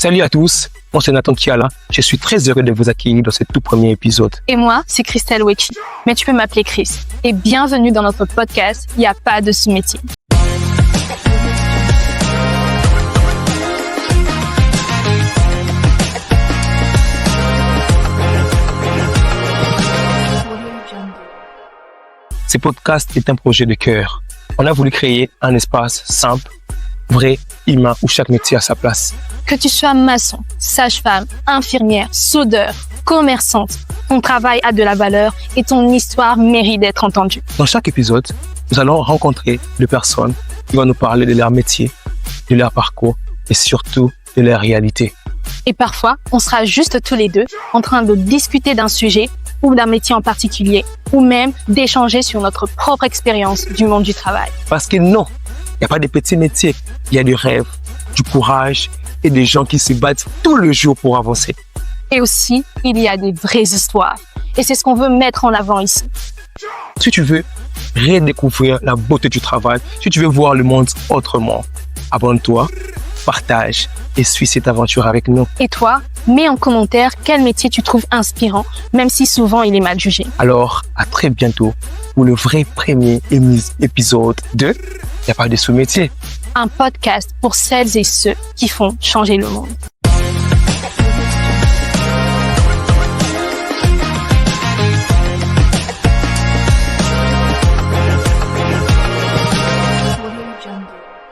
Salut à tous, moi c'est Nathan Kiala. Je suis très heureux de vous accueillir dans ce tout premier épisode. Et moi, c'est Christelle Wechi, mais tu peux m'appeler Chris. Et bienvenue dans notre podcast « Il n'y a pas de sous-métier ». Ce podcast est un projet de cœur. On a voulu créer un espace simple, vrai, humain, où chaque métier a sa place. Que tu sois maçon, sage-femme, infirmière, soudeur, commerçante, ton travail a de la valeur et ton histoire mérite d'être entendue. Dans chaque épisode, nous allons rencontrer des personnes qui vont nous parler de leur métier, de leur parcours et surtout de leur réalité. Et parfois, on sera juste tous les deux en train de discuter d'un sujet ou d'un métier en particulier, ou même d'échanger sur notre propre expérience du monde du travail. Parce que non, il n'y a pas de petits métiers, il y a du rêve, du courage et des gens qui se battent tout le jour pour avancer. Et aussi, il y a des vraies histoires. Et c'est ce qu'on veut mettre en avant ici. Si tu veux redécouvrir la beauté du travail, si tu veux voir le monde autrement, abonne-toi, partage et suis cette aventure avec nous. Et toi, mets en commentaire quel métier tu trouves inspirant, même si souvent il est mal jugé. Alors, à très bientôt pour le vrai premier épisode de Il n'y a pas de sous-métier. Un podcast pour celles et ceux qui font changer le monde.